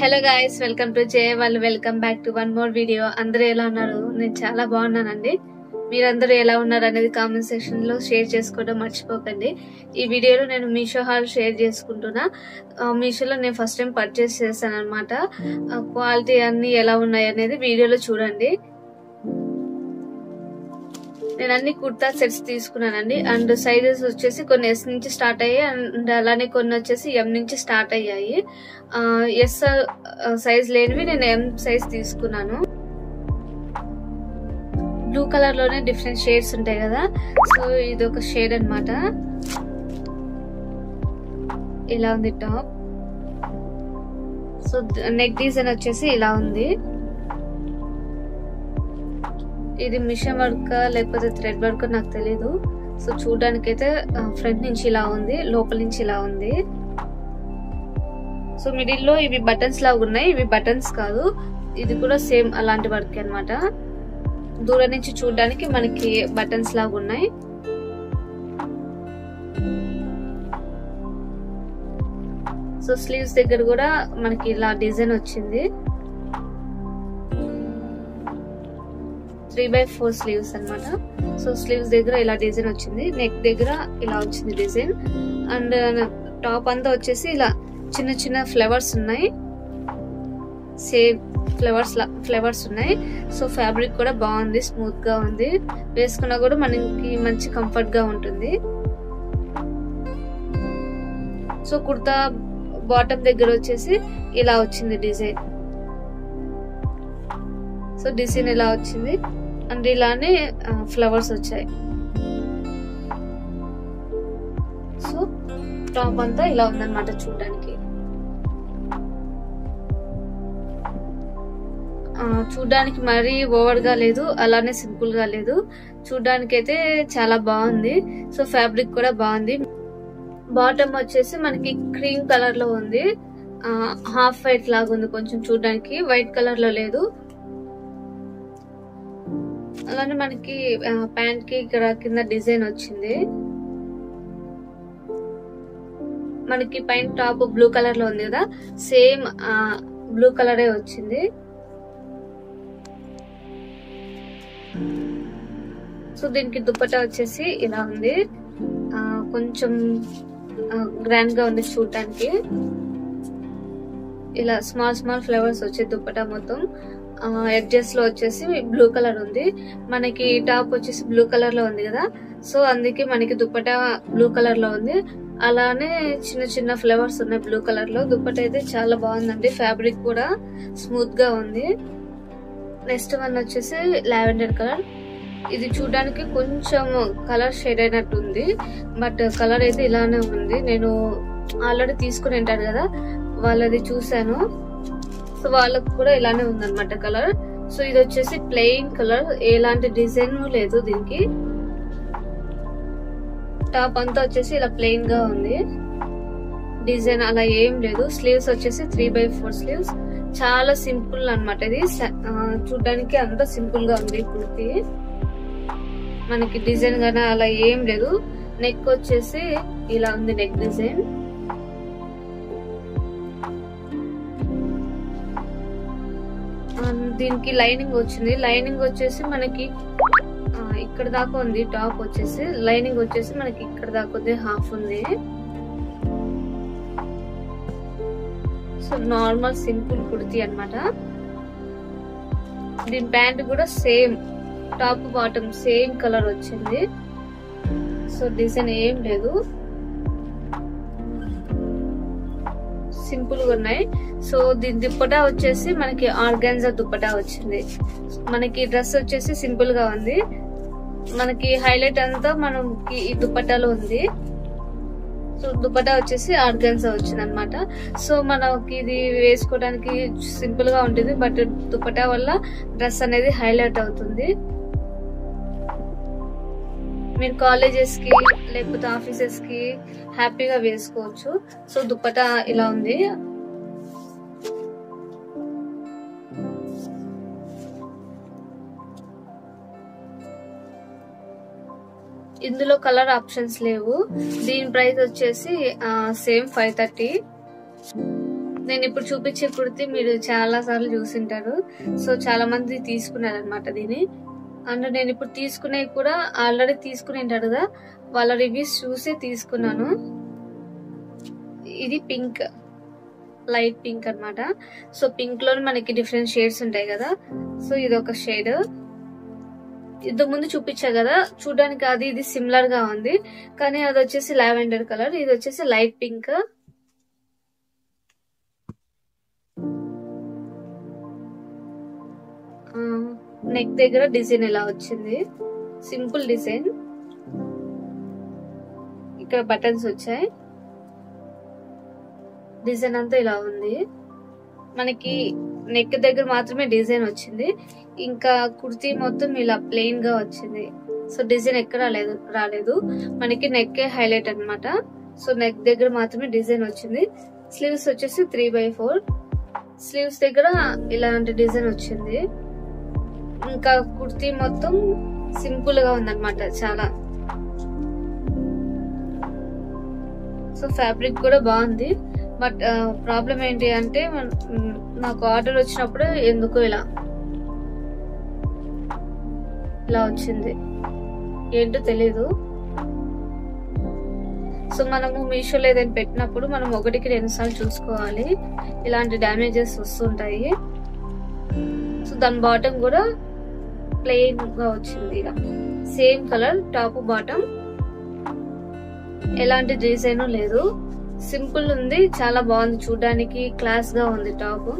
Hello guys, welcome to జే వాళ్ళు. Welcome back to one more video. అందరూ ఎలా ఉన్నారు? నేను చాలా బాగున్నానండి. మీరందరూ ఎలా ఉన్నారు అనేది కామెంట్ సెక్షన్ లో షేర్ చేసుకోవడం మర్చిపోకండి. ఈ వీడియోలో నేను మీషో హాల్ షేర్ చేసుకుంటున్నా. మీషోలో నేను ఫస్ట్ టైం పర్చేస్ చేశాను అనమాట. క్వాలిటీ అన్ని ఎలా ఉన్నాయి అనేది వీడియోలో చూడండి. నేను అన్ని కుర్తా సెట్స్ తీసుకున్నానండి. అండ్ సైజెస్ వచ్చేసి కొన్ని ఎస్ నుంచి స్టార్ట్ అయ్యాయి అండ్ అలానే కొన్ని వచ్చేసి ఎం నుంచి స్టార్ట్ అయ్యాయి. ఎస్ సైజ్ లేనివి నేను ఎం సైజ్ తీసుకున్నాను. బ్లూ కలర్ లోనే డిఫరెంట్ షేడ్స్ ఉంటాయి కదా, సో ఇది ఒక షేడ్ అన్నమాట. ఇలా ఉంది టాప్. సో నెక్ డిజైన్ వచ్చేసి ఇలా ఉంది. ఇది మిషన్ వర్క్ లేకపోతే థ్రెడ్ వర్క్ నాకు తెలీదు. సో చూడడానికి అయితే ఫ్రంట్ నుంచి ఇలా ఉంది, లోపల నుంచి ఇలా ఉంది. సో మిడిల్ లో ఇవి బటన్స్ లాగా ఉన్నాయి, ఇవి బటన్స్ కాదు. ఇది కూడా సేమ్ అలాంటి వర్క్ అన్నమాట. దూరం నుంచి చూడడానికి మనకి బటన్స్ లాగా ఉన్నాయి. సో స్లీవ్స్ దగ్గర కూడా మనకి ఇలా డిజైన్ వచ్చింది. 3/4 స్లీవ్స్ అన్నమాట. సో స్లీవ్స్ దగ్గర ఇలా డిజైన్ వచ్చింది, నెక్ దగ్గర ఇలా వచ్చింది డిజైన్. అండ్ టాప్ అంతా వచ్చేసి ఇలా చిన్న చిన్న ఫ్లవర్స్ ఉన్నాయి, సేమ్ ఫ్లవర్స్ ఉన్నాయి. సో ఫ్యాబ్రిక్ కూడా బాగుంది, స్మూత్ గా ఉంది. వేసుకున్నా కూడా మనకి మంచి కంఫర్ట్ గా ఉంటుంది. సో కుర్తా బాటమ్ దగ్గర వచ్చేసి ఇలా వచ్చింది డిజైన్. సో డిజైన్ ఇలా వచ్చింది అండ్ ఇలానే ఫ్లవర్స్ వచ్చాయి. సో టాప్ అంతా ఇలా ఉందన్నమాట చూడడానికి. చూడడానికి మరీ ఓవర్ గా లేదు, అలానే సింపుల్ గా లేదు. చూడడానికి అయితే చాలా బాగుంది. సో ఫ్యాబ్రిక్ కూడా బాగుంది. బాటమ్ వచ్చేసి మనకి క్రీమ్ కలర్ లో ఉంది, హాఫ్ వైట్ లాగా ఉంది కొంచెం చూడడానికి, వైట్ కలర్ లో లేదు. అలానే మనకి ప్యాంట్ కి ఇక్కడ కింద డిజైన్ వచ్చింది. మనకి పైన టాప్ బ్లూ కలర్ లో ఉంది కదా, సేమ్ బ్లూ కలరే వచ్చింది. సో దీనికి దుపట్టా వచ్చేసి ఇలా ఉంది, కొంచెం గ్రాండ్ గా ఉంది చూడటానికి. ఇలా స్మాల్ ఫ్లవర్స్ వచ్చే దుపట్టా మొత్తం. ఎడ్జెస్ లో వచ్చేసి బ్లూ కలర్ ఉంది. మనకి టాప్ వచ్చేసి బ్లూ కలర్ లో ఉంది కదా, సో అందుకే మనకి దుపట్టా బ్లూ కలర్ లో ఉంది. అలానే చిన్న చిన్న ఫ్లవర్స్ ఉన్నాయి బ్లూ కలర్ లో. దుపట్టా అయితే చాలా బాగుందండి, ఫ్యాబ్రిక్ కూడా స్మూత్ గా ఉంది. నెక్స్ట్ వన్ వచ్చేసి లావెండర్ కలర్. ఇది చూడడానికి కొంచెం కలర్ షేడ్ అయినట్టు ఉంది, బట్ కలర్ అయితే ఇలానే ఉంది. నేను ఆల్రెడీ తీసుకుని ఉంటాను కదా, వాళ్ళది చూసాను. సో వాళ్ళకు కూడా ఇలానే ఉందన్నమాట కలర్. సో ఇది వచ్చేసి ప్లెయిన్ కలర్, ఎలాంటి డిజైన్ లేదు దీనికి. టాప్ అంతా వచ్చేసి ఇలా ప్లెయిన్ గా ఉంది, డిజైన్ అలా ఏం లేదు. స్లీవ్స్ వచ్చేసి 3/4 స్లీవ్స్. చాలా సింపుల్ అన్నమాట ఇది. చూడడానికి అంత సింపుల్ గా ఉంది కుర్తీ. మనకి డిజైన్ గానీ అలా ఏం లేదు. నెక్ వచ్చేసి ఇలా ఉంది, నెక్ డిజైన్. దీనికి లైనింగ్ వచ్చింది. లైనింగ్ వచ్చేసి మనకి ఇక్కడ దాకా ఉంది. టాప్ వచ్చేసి లైనింగ్ వచ్చేసి మనకి ఇక్కడ దాకా ఉంది, హాఫ్ ఉంది. సో నార్మల్ సింపుల్ కుర్తీ అన్నమాట. దీని ప్యాంట్ కూడా same, top bottom same colour వచ్చింది. సో డిజైన్ ఏం లేదు, సింపుల్ గా ఉన్నాయి. సో దీని దుపట్టా వచ్చేసి మనకి ఆర్గాన్జా దుపట్టా వచ్చింది. మనకి డ్రెస్ వచ్చేసి సింపుల్ గా ఉంది, మనకి హైలైట్ అంతా మనకి ఈ దుపట్టాలో ఉంది. సో దుపట్టా వచ్చేసి ఆర్గాన్జా వచ్చింది అనమాట. సో మనకి ఇది వేసుకోవడానికి సింపుల్ గా ఉంటుంది, బట్ దుపట్టా వల్ల డ్రెస్ అనేది హైలైట్ అవుతుంది. మీరు కాలేజెస్ కి లేకపోతే ఆఫీసెస్ కి హ్యాపీగా వేసుకోవచ్చు. సో దుపట్టా ఇలా ఉంది. ఇందులో కలర్ ఆప్షన్స్ లేవు. దీని ప్రైస్ వచ్చేసి సేమ్ 530. నేను ఇప్పుడు చూపించే కుర్తి మీరు చాలా సార్లు చూసింటారు. సో చాలా మంది తీసుకున్నారు అనమాట దీన్ని. అండ్ నేను ఇప్పుడు తీసుకునేవి కూడా ఆల్రెడీ తీసుకుని ఉంటారు కదా, వాళ్ళ రివ్యూస్ చూసి తీసుకున్నాను. ఇది పింక్, లైట్ పింక్ అన్నమాట. సో పింక్ లో మనకి డిఫరెంట్ షేడ్స్ ఉంటాయి కదా. సో ఇది ఒక షేడ్. ఇంతకు ముందు చూపించా కదా, చూడడానికి అది ఇది సిమిలర్ గా ఉంది, కానీ అది వచ్చేసి లావెండర్ కలర్, ఇది వచ్చేసి లైట్ పింక్. నెక్ దగ్గర డిజైన్ ఇలా వచ్చింది, సింపుల్ డిజైన్. ఇక్కడ బటన్స్ వచ్చాయి, డిజైన్ అంతా ఇలా ఉంది. మనకి నెక్ దగ్గర మాత్రమే డిజైన్ వచ్చింది, ఇంకా కుర్తీ మొత్తం ఇలా ప్లెయిన్ గా వచ్చింది. సో డిజైన్ ఎక్కడ రాలేదు, మనకి నెక్ హైలైట్ అన్నమాట. సో నెక్ దగ్గర మాత్రమే డిజైన్ వచ్చింది. స్లీవ్స్ వచ్చేసి 3/4, స్లీవ్స్ దగ్గర ఇలాంటి డిజైన్ వచ్చింది. ఇంకా కుర్తీ మొత్తం సింపుల్ గా ఉందన్నమాట చాలా. సో ఫ్యాబ్రిక్ కూడా బాగుంది. బట్ ప్రాబ్లం ఏంటి అంటే, నాకు ఆర్డర్ వచ్చినప్పుడు ఎందుకు ఇలా వచ్చింది ఏంటో తెలీదు. సో మనము మీషోలో ఏదైనా పెట్టినప్పుడు మనం 1కి 2 సార్లు చూసుకోవాలి, ఇలాంటి డ్యామేజెస్ వస్తుంటాయి. సో దాని బాటమ్ కూడా ప్లెయిన్ గా వచ్చింది, ఇలా సేమ్ కలర్ టాప్ బాటమ్, ఎలాంటి డిజైన్ లేదు, సింపుల్ ఉంది, చాలా బాగుంది, చూడడానికి క్లాస్ గా ఉంది టాప్.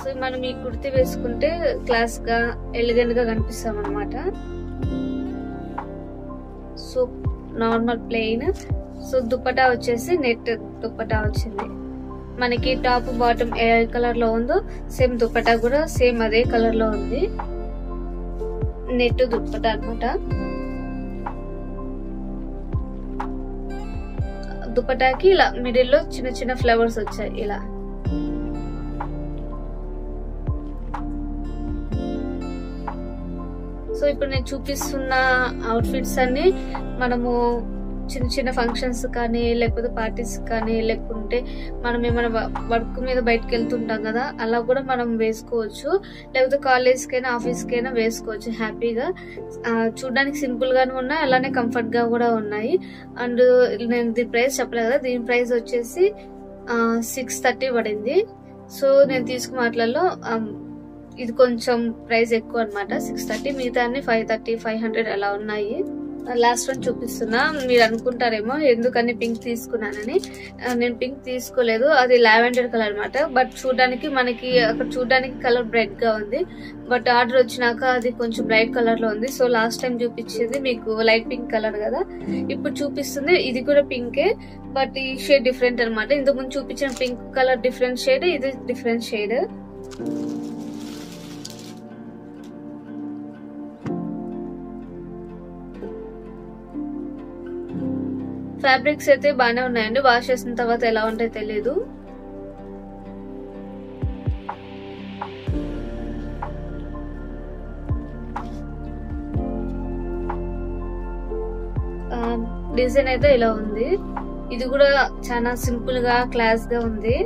సో మనం ఈ కుర్తీ వేసుకుంటే క్లాస్ గా ఎలిగెంట్ గా కనిపిస్తాం అన్నమాట. So normal plain. So dupatta వచ్చేసి నెట్ దుపట్టా వచ్చింది. మనకి టాప్ బాటమ్ ఏ కలర్ లో ఉందో సేమ్ దుపట్టా కూడా సేమ్ అదే కలర్ లో ఉంది, నెట్ దుపట్టా అన్నమాట. దుపట్టాకి ఇలా మిడిల్ లో చిన్న చిన్న ఫ్లవర్స్ వచ్చాయి ఇలా. సో ఇప్పుడు నేను చూపిస్తున్న అవుట్ఫిట్స్ అన్ని మనము చిన్న చిన్న ఫంక్షన్స్ కానీ, లేకపోతే పార్టీస్ కానీ, లేకుంటే మనం ఏమైనా వర్క్ మీద బయటకు వెళ్తుంటాం కదా, అలా కూడా మనం వేసుకోవచ్చు. లేకపోతే కాలేజ్ కైనా ఆఫీస్ కైనా వేసుకోవచ్చు హ్యాపీగా. చూడడానికి సింపుల్ గానే ఉన్నాయి, అలానే కంఫర్ట్ గా కూడా ఉన్నాయి. అండ్ నేను దీని ప్రైస్ చెప్పలేదు కదా, దీని ప్రైస్ వచ్చేసి 630 పడింది. సో నేను తీసుకున్న వాటిలలో ఇది కొంచెం ప్రైస్ ఎక్కువ అనమాట, 630. మిగతా అన్ని 530, 500 అలా ఉన్నాయి. లాస్ట్ వన్ చూపిస్తున్నా. మీరు అనుకుంటారేమో ఎందుకని పింక్ తీసుకున్నానని. నేను పింక్ తీసుకోలేదు, అది లావెండర్ కలర్ అనమాట. బట్ చూడడానికి మనకి అక్కడ చూడడానికి కలర్ బ్రైట్ గా ఉంది, బట్ ఆర్డర్ వచ్చినాక అది కొంచెం బ్రైట్ కలర్ లో ఉంది. సో లాస్ట్ టైం చూపించేది మీకు లైట్ పింక్ కలర్ కదా, ఇప్పుడు చూపిస్తుంది ఇది కూడా పింకే, బట్ ఈ షేడ్ డిఫరెంట్ అనమాట. ఇంతకు ముందు చూపించిన పింక్ కలర్ డిఫరెంట్ షేడ్, ఇది డిఫరెంట్ షేడ్. ఫ్యాబ్రిక్స్ అయితే బాగానే ఉన్నాయండి, వాష్ చేసిన తర్వాత ఎలా ఉంటాయో తెలియదు. డిజైన్ అయితే ఇలా ఉంది, ఇది కూడా చాలా సింపుల్ గా క్లాస్ గా ఉంది.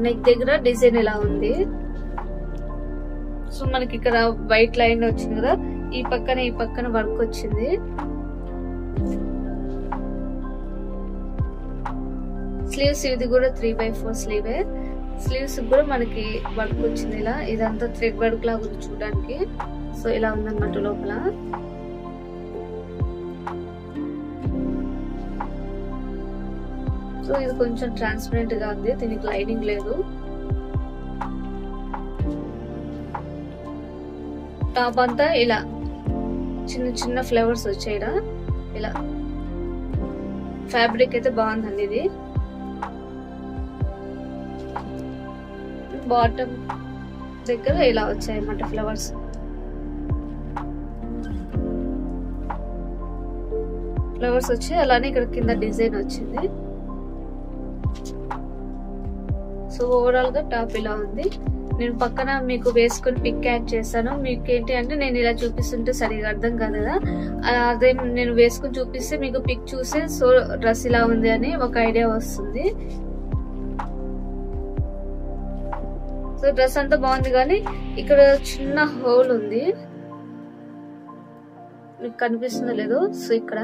నెక్ దగ్గర డిజైన్ ఇలా ఉంది. సో మనకి ఇక్కడ వైట్ లైన్ వచ్చింది కదా, ఈ పక్కన వర్క్ వచ్చింది. స్లీవ్స్ ఇది కూడా 3/4 స్లీవే. స్లీవ్స్ కూడా మనకి వర్క్ వచ్చింది ఇలా, ఇదంతా థ్రెడ్ వర్క్ లాగా ఉంది చూడడానికి. సో ఇలా ఉందన్నమాట లోపల. సో ఇది కొంచెం ట్రాన్స్పరెంట్ గా ఉంది, దీనికి లైనింగ్ లేదు. టాప్ అంతా ఇలా చిన్న చిన్న ఫ్లవర్స్ వచ్చాయి ఇలా. ఫ్యాబ్రిక్ అయితే బాగుందండి ఇది. బాటమ్ దగ్గర ఇలా వచ్చాయి అన్నమాట ఫ్లవర్స్. ఫ్లవర్స్ వచ్చి అలానే ఇక్కడ కింద డిజైన్ వచ్చింది. సో ఓవరాల్ గా టాప్ ఇలా ఉంది. నేను పక్కన మీకు వేసుకొని పిక్ యాడ్ చేస్తాను. మీకు ఏంటి అంటే నేను ఇలా చూపిస్తుంటే సరిగా అర్థం కాదు కదా, అదే నేను వేసుకొని చూపిస్తే మీకు పిక్ చూసే సో డ్రెస్ ఇలా ఉంది అని ఒక ఐడియా వస్తుంది. సో డ్రెస్ అంతా బాగుంది కానీ ఇక్కడ చిన్న హోల్ ఉంది, మీకు కనిపిస్తుందో లేదో. సో ఇక్కడ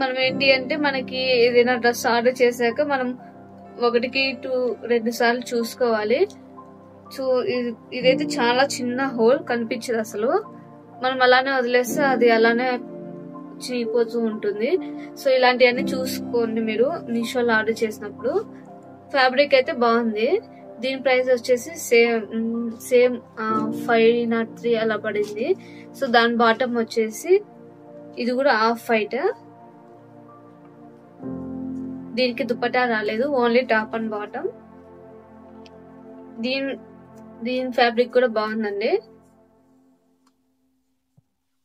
మనం ఏంటి అంటే మనకి ఏదైనా డ్రెస్ ఆర్డర్ చేశాక మనం 1కి 2 సార్లు చూసుకోవాలి. సో ఇదైతే చాలా చిన్న హోల్, కనిపించదు అసలు. మనం అలానే వదిలేస్తే అది అలానే చినిగిపోతూ ఉంటుంది. సో ఇలాంటివన్నీ చూసుకోండి మీరు మీషోలో ఆర్డర్ చేసినప్పుడు. ఫ్యాబ్రిక్ అయితే బాగుంది. దీని ప్రైస్ వచ్చేసి సేమ్ 503 అలా పడింది. సో దాని బాటమ్ వచ్చేసి ఇది కూడా హాఫ్ వైట్. దీనికి దుపట్టా రాలేదు, ఓన్లీ టాప్ అండ్ బాటమ్. దీని ఫ్యాబ్రిక్ కూడా బాగుందండి.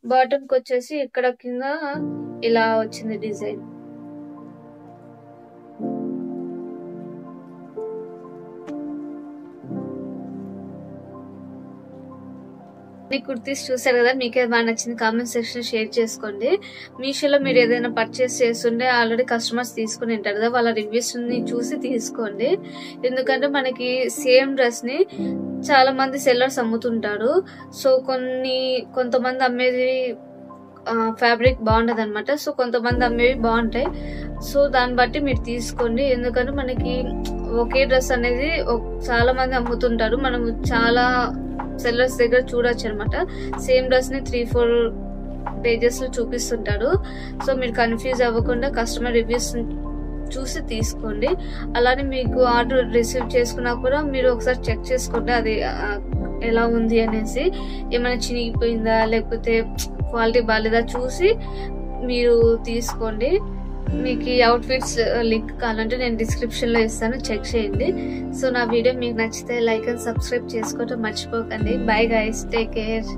బాటమ్ కి వచ్చేసి ఇక్కడ కింద ఇలా వచ్చింది డిజైన్. కుర్తీస్ చూసారు కదా, మీకు ఏదైనా నచ్చింది కామెంట్ సెక్షన్ షేర్ చేసుకోండి. మీషోలో మీరు ఏదైనా పర్చేస్ చేస్తుంటే ఆల్రెడీ కస్టమర్స్ తీసుకుని ఉంటారు కదా, వాళ్ళ రివ్యూస్ ని చూసి తీసుకోండి. ఎందుకంటే మనకి సేమ్ డ్రెస్ ని చాలా మంది సెల్లర్స్ అమ్ముతుంటారు. సో కొంతమంది అమ్మేది ఫ్యాబ్రిక్ బాగుండదు అనమాట. సో కొంతమంది అమ్మేవి బాగుంటాయి. సో దాన్ని బట్టి మీరు తీసుకోండి. ఎందుకంటే మనకి ఒకే డ్రెస్ అనేది చాలా మంది అమ్ముతుంటారు. మనం చాలా సెల్లర్స్ దగ్గర చూడొచ్చు అనమాట. సేమ్ డ్రెస్ ని 3-4 పేజెస్ లో చూపిస్తుంటారు. సో మీరు కన్ఫ్యూజ్ అవ్వకుండా కస్టమర్ రివ్యూస్ చూసి తీసుకోండి. అలానే మీకు ఆర్డర్ రిసీవ్ చేసుకున్నా కూడా మీరు ఒకసారి చెక్ చేసుకోండి అది ఎలా ఉంది అనేసి. ఏమైనా చినిగిపోయిందా లేకపోతే క్వాలిటీ బాగాలేదా చూసి మీరు తీసుకోండి. మీకు ఈ అవుట్ఫిట్స్ లింక్ కావాలంటే నేను డిస్క్రిప్షన్ లో ఇస్తాను, చెక్ చేయండి. సో నా వీడియో మీకు నచ్చితే లైక్ అండ్ సబ్స్క్రైబ్ చేసుకోవడం మర్చిపోకండి. Bye guys, take care.